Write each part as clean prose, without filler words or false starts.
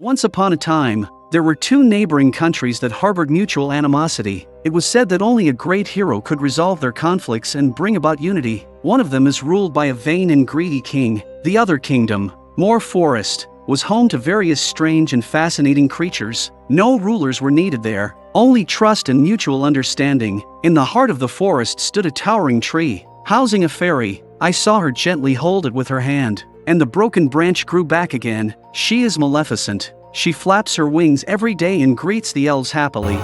Once upon a time, there were two neighboring countries that harbored mutual animosity. It was said that only a great hero could resolve their conflicts and bring about unity. One of them is ruled by a vain and greedy king. The other kingdom, Moor Forest, was home to various strange and fascinating creatures. No rulers were needed there, only trust and mutual understanding. In the heart of the forest stood a towering tree, housing a fairy. I saw her gently hold it with her hand, and the broken branch grew back again. She is Maleficent. She flaps her wings every day and greets the elves happily.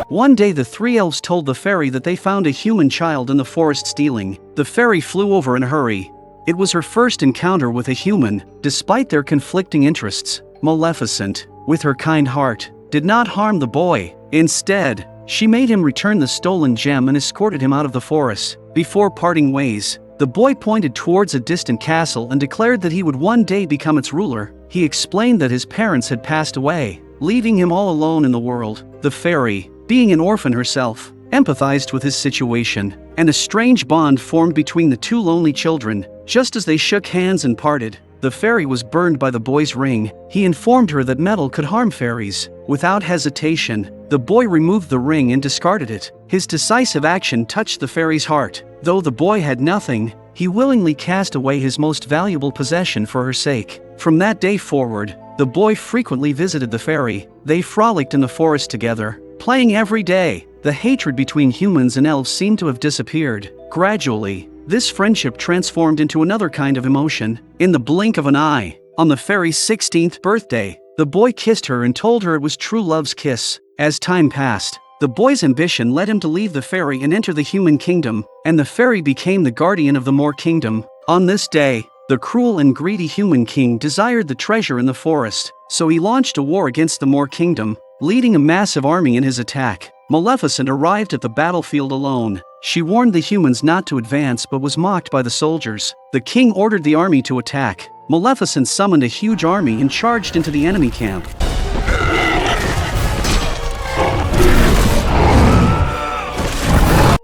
One day the three elves told the fairy that they found a human child in the forest stealing. The fairy flew over in a hurry. It was her first encounter with a human. Despite their conflicting interests, Maleficent, with her kind heart, did not harm the boy. Instead, she made him return the stolen gem and escorted him out of the forest. Before parting ways, the boy pointed towards a distant castle and declared that he would one day become its ruler. He explained that his parents had passed away, leaving him all alone in the world. The fairy, being an orphan herself, empathized with his situation, and a strange bond formed between the two lonely children. Just as they shook hands and parted, the fairy was burned by the boy's ring. He informed her that metal could harm fairies. Without hesitation, the boy removed the ring and discarded it. His decisive action touched the fairy's heart. Though the boy had nothing, he willingly cast away his most valuable possession for her sake. From that day forward, the boy frequently visited the fairy. They frolicked in the forest together, playing every day. The hatred between humans and elves seemed to have disappeared. Gradually, this friendship transformed into another kind of emotion. In the blink of an eye, on the fairy's 16th birthday, the boy kissed her and told her it was true love's kiss. As time passed, the boy's ambition led him to leave the fairy and enter the human kingdom, and the fairy became the guardian of the Moor kingdom. On this day, the cruel and greedy human king desired the treasure in the forest, so he launched a war against the Moor kingdom, leading a massive army in his attack. Maleficent arrived at the battlefield alone. She warned the humans not to advance but was mocked by the soldiers. The king ordered the army to attack. Maleficent summoned a huge army and charged into the enemy camp.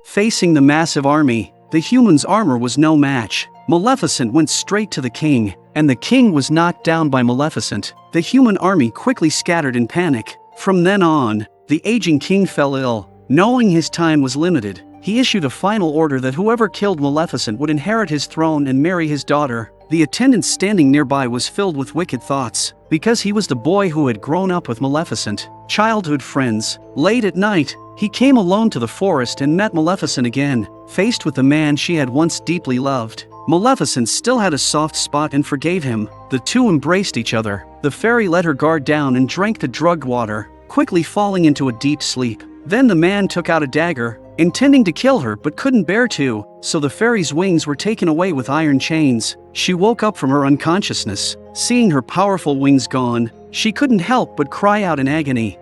Facing the massive army, the humans' armor was no match. Maleficent went straight to the king, and the king was knocked down by Maleficent. The human army quickly scattered in panic. From then on, the aging king fell ill. Knowing his time was limited, he issued a final order that whoever killed Maleficent would inherit his throne and marry his daughter. The attendant standing nearby was filled with wicked thoughts, because he was the boy who had grown up with Maleficent. Childhood friends. Late at night, he came alone to the forest and met Maleficent again, faced with the man she had once deeply loved. Maleficent still had a soft spot and forgave him. The two embraced each other. The fairy let her guard down and drank the drugged water, quickly falling into a deep sleep. Then the man took out a dagger, intending to kill her but couldn't bear to, so the fairy's wings were taken away with iron chains. She woke up from her unconsciousness. Seeing her powerful wings gone, she couldn't help but cry out in agony.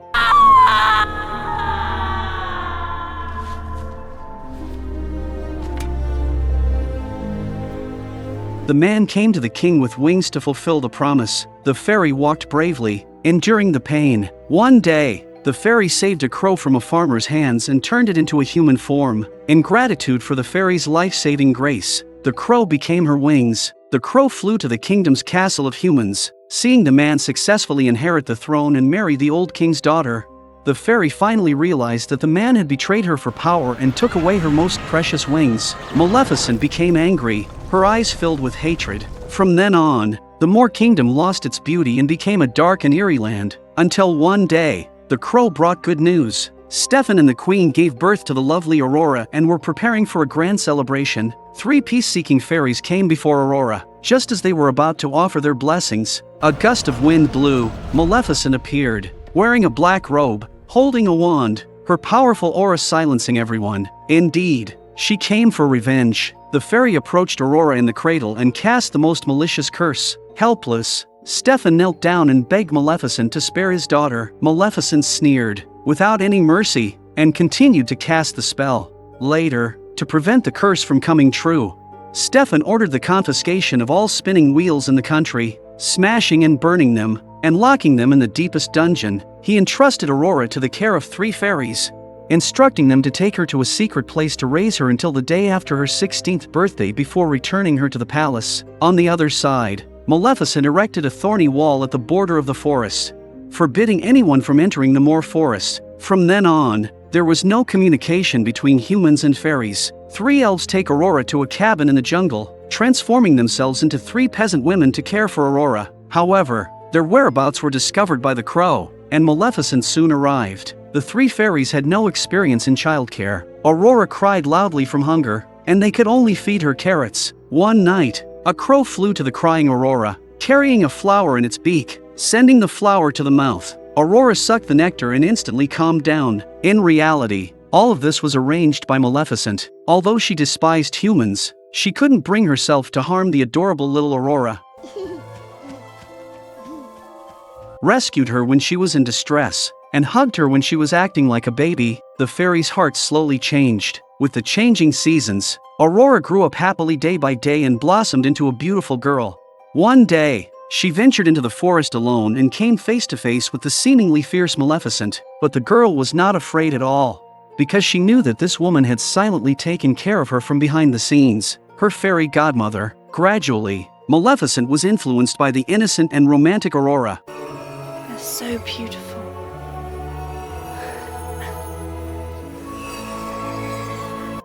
The man came to the king with wings to fulfill the promise. The fairy walked bravely, enduring the pain. One day, the fairy saved a crow from a farmer's hands and turned it into a human form. In gratitude for the fairy's life-saving grace, the crow became her wings. The crow flew to the kingdom's castle of humans. Seeing the man successfully inherit the throne and marry the old king's daughter, the fairy finally realized that the man had betrayed her for power and took away her most precious wings. Maleficent became angry, her eyes filled with hatred. From then on, the Moor kingdom lost its beauty and became a dark and eerie land. Until one day, the crow brought good news. Stefan and the queen gave birth to the lovely Aurora and were preparing for a grand celebration. Three peace-seeking fairies came before Aurora. Just as they were about to offer their blessings, a gust of wind blew. Maleficent appeared, wearing a black robe, holding a wand, her powerful aura silencing everyone. Indeed, she came for revenge. The fairy approached Aurora in the cradle and cast the most malicious curse. Helpless, Stefan knelt down and begged Maleficent to spare his daughter. Maleficent sneered, without any mercy, and continued to cast the spell. Later, to prevent the curse from coming true, Stefan ordered the confiscation of all spinning wheels in the country, smashing and burning them, and locking them in the deepest dungeon. He entrusted Aurora to the care of three fairies. instructing them to take her to a secret place to raise her until the day after her 16th birthday before returning her to the palace. On the other side, Maleficent erected a thorny wall at the border of the forest, forbidding anyone from entering the Moor Forest. From then on, there was no communication between humans and fairies. 3 elves take Aurora to a cabin in the jungle, transforming themselves into 3 peasant women to care for Aurora. However, their whereabouts were discovered by the crow, and Maleficent soon arrived. The 3 fairies had no experience in childcare. Aurora cried loudly from hunger, and they could only feed her carrots. One night, a crow flew to the crying Aurora, carrying a flower in its beak, sending the flower to the mouth. Aurora sucked the nectar and instantly calmed down. In reality, all of this was arranged by Maleficent. Although she despised humans, she couldn't bring herself to harm the adorable little Aurora. Rescued her when she was in distress, and hugged her when she was acting like a baby. The fairy's heart slowly changed. With the changing seasons, Aurora grew up happily day by day and blossomed into a beautiful girl. One day, she ventured into the forest alone and came face to face with the seemingly fierce Maleficent. But the girl was not afraid at all, because she knew that this woman had silently taken care of her from behind the scenes, her fairy godmother. Gradually, Maleficent was influenced by the innocent and romantic Aurora. They're so beautiful.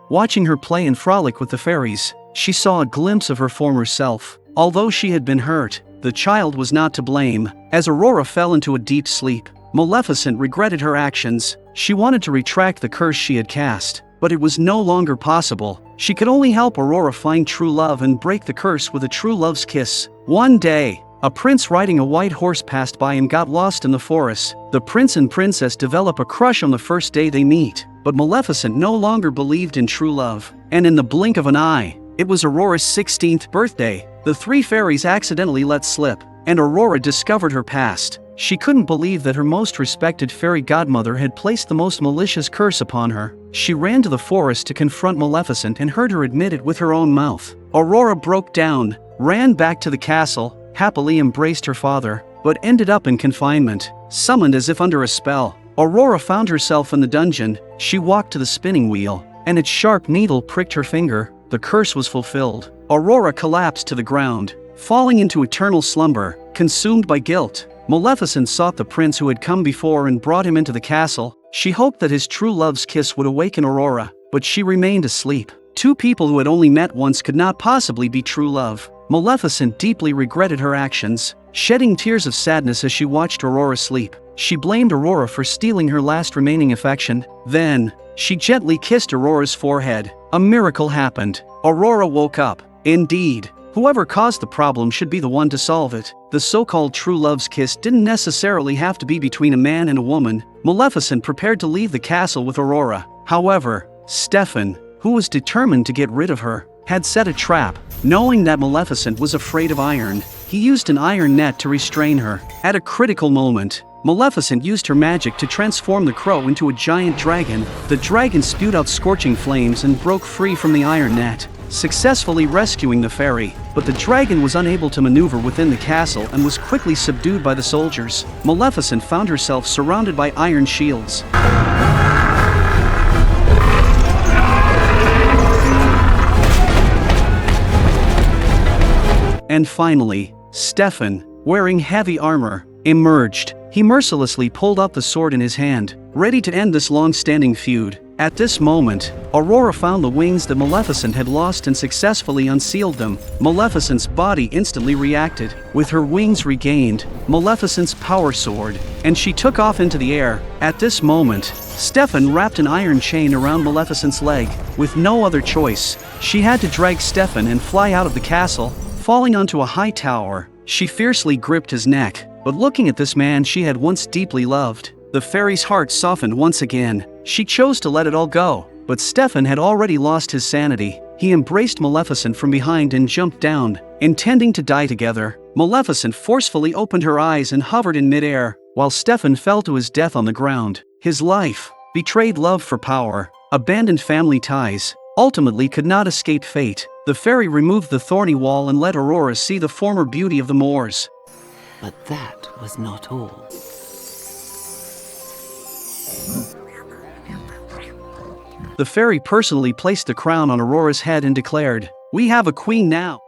Watching her play and frolic with the fairies, she saw a glimpse of her former self. Although she had been hurt, the child was not to blame. As Aurora fell into a deep sleep, Maleficent regretted her actions. She wanted to retract the curse she had cast, but it was no longer possible. She could only help Aurora find true love and break the curse with a true love's kiss. One day, a prince riding a white horse passed by and got lost in the forest. The prince and princess develop a crush on the first day they meet, but Maleficent no longer believed in true love, and in the blink of an eye, it was Aurora's 16th birthday. The 3 fairies accidentally let slip, and Aurora discovered her past. She couldn't believe that her most respected fairy godmother had placed the most malicious curse upon her. She ran to the forest to confront Maleficent and heard her admit it with her own mouth. Aurora broke down, ran back to the castle, happily embraced her father, but ended up in confinement, summoned as if under a spell. Aurora found herself in the dungeon. She walked to the spinning wheel, and its sharp needle pricked her finger. The curse was fulfilled. Aurora collapsed to the ground, falling into eternal slumber, consumed by guilt. Maleficent sought the prince who had come before and brought him into the castle. She hoped that his true love's kiss would awaken Aurora, but she remained asleep. 2 people who had only met once could not possibly be true love. Maleficent deeply regretted her actions, shedding tears of sadness as she watched Aurora sleep. She blamed Aurora for stealing her last remaining affection. Then, she gently kissed Aurora's forehead. A miracle happened. Aurora woke up. Indeed, whoever caused the problem should be the one to solve it. The so-called true love's kiss didn't necessarily have to be between a man and a woman. Maleficent prepared to leave the castle with Aurora. However, Stefan, who was determined to get rid of her, had set a trap. Knowing that Maleficent was afraid of iron, he used an iron net to restrain her. At a critical moment, Maleficent used her magic to transform the crow into a giant dragon. The dragon spewed out scorching flames and broke free from the iron net, successfully rescuing the fairy. But the dragon was unable to maneuver within the castle and was quickly subdued by the soldiers. Maleficent found herself surrounded by iron shields. And finally, Stefan, wearing heavy armor, emerged. He mercilessly pulled out the sword in his hand, ready to end this long-standing feud. At this moment, Aurora found the wings that Maleficent had lost and successfully unsealed them. Maleficent's body instantly reacted. With her wings regained, Maleficent's power soared, and she took off into the air. At this moment, Stefan wrapped an iron chain around Maleficent's leg. With no other choice, she had to drag Stefan and fly out of the castle. Falling onto a high tower, she fiercely gripped his neck. But looking at this man she had once deeply loved, the fairy's heart softened once again. She chose to let it all go, but Stefan had already lost his sanity. He embraced Maleficent from behind and jumped down, intending to die together. Maleficent forcefully opened her eyes and hovered in midair, while Stefan fell to his death on the ground. His life, betrayed love for power, abandoned family ties, ultimately could not escape fate. The fairy removed the thorny wall and let Aurora see the former beauty of the moors. But that was not all. The fairy personally placed the crown on Aurora's head and declared, "We have a queen now."